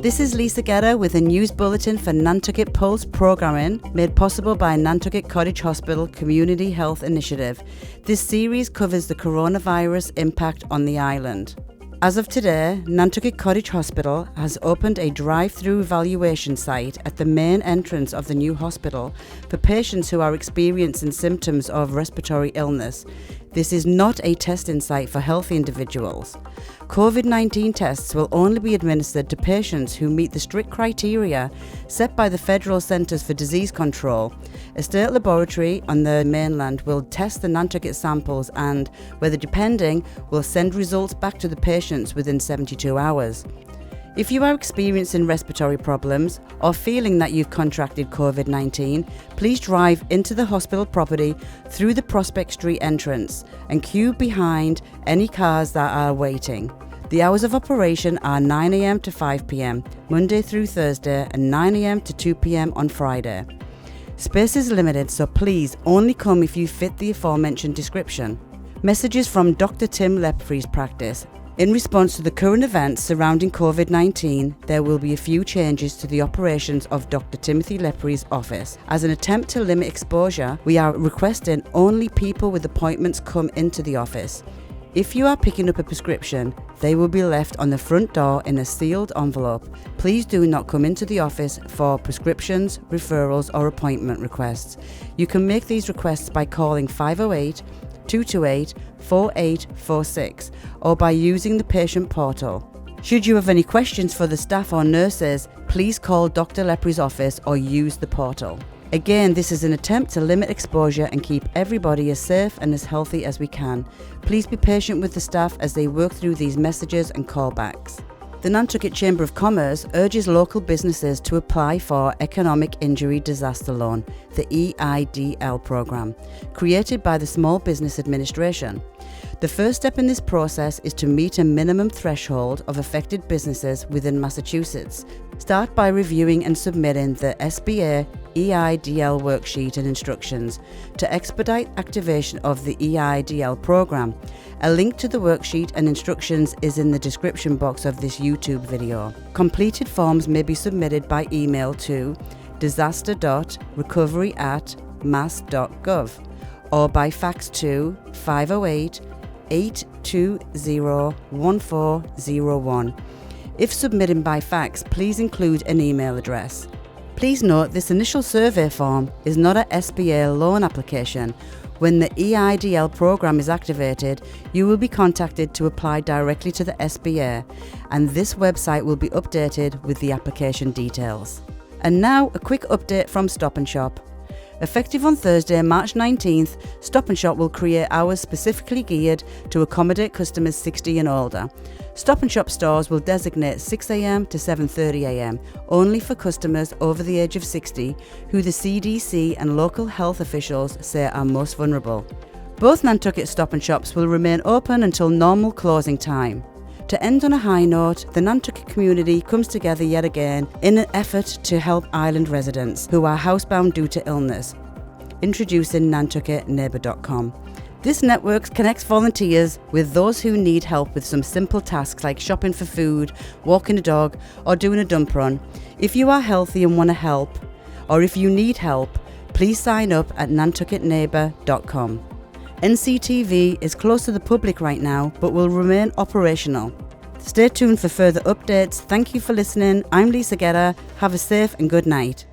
This is Lisa Guerra with a news bulletin for Nantucket Pulse programming made possible by Nantucket Cottage Hospital Community Health Initiative. This series covers the coronavirus impact on the island. As of today, Nantucket Cottage Hospital has opened a drive-through evaluation site at the main entrance of the new hospital for patients who are experiencing symptoms of respiratory illness. This is not a testing site for healthy individuals. COVID-19 tests will only be administered to patients who meet the strict criteria set by the Federal Centers for Disease Control. A state laboratory on the mainland will test the Nantucket samples and, whether depending, will send results back to the patients within 72 hours. If you are experiencing respiratory problems or feeling that you've contracted COVID-19, please drive into the hospital property through the Prospect Street entrance and queue behind any cars that are waiting. The hours of operation are 9 a.m. to 5 p.m, Monday through Thursday, and 9 a.m. to 2 p.m. on Friday. Space is limited, so please only come if you fit the aforementioned description. Messages from Dr. Tim Lepfrey's practice. In response to the current events surrounding COVID-19, there will be a few changes to the operations of Dr. Timothy Lepfrey's office. As an attempt to limit exposure, we are requesting only people with appointments come into the office. If you are picking up a prescription, they will be left on the front door in a sealed envelope. Please do not come into the office for prescriptions, referrals, or appointment requests. You can make these requests by calling 508-228-4846 or by using the patient portal. Should you have any questions for the staff or nurses, please call Dr. Lepfrey's office or use the portal. Again, this is an attempt to limit exposure and keep everybody as safe and as healthy as we can. Please be patient with the staff as they work through these messages and callbacks. The Nantucket Chamber of Commerce urges local businesses to apply for Economic Injury Disaster Loan, the EIDL program, created by the Small Business Administration. The first step in this process is to meet a minimum threshold of affected businesses within Massachusetts. Start by reviewing and submitting the SBA EIDL worksheet and instructions to expedite activation of the EIDL program. A link to the worksheet and instructions is in the description box of this YouTube video. Completed forms may be submitted by email to disaster.recovery@mass.gov or by fax to 508-820-1401. If submitting by fax, please include an email address. Please note this initial survey form is not a SBA loan application. When the EIDL program is activated, you will be contacted to apply directly to the SBA, and this website will be updated with the application details. And now a quick update from Stop & Shop. Effective on Thursday, March 19th, Stop & Shop will create hours specifically geared to accommodate customers 60 and older. Stop & Shop stores will designate 6 a.m. to 7:30 a.m. only for customers over the age of 60 who the CDC and local health officials say are most vulnerable. Both Nantucket Stop & Shops will remain open until normal closing time. To end on a high note, the Nantucket community comes together yet again in an effort to help island residents who are housebound due to illness. Introducing NantucketNeighbor.com. This network connects volunteers with those who need help with some simple tasks like shopping for food, walking a dog, or doing a dump run. If you are healthy and want to help, or if you need help, please sign up at NantucketNeighbor.com. NCTV is closed to the public right now, but will remain operational. Stay tuned for further updates. Thank you for listening. I'm Lisa Guerra. Have a safe and good night.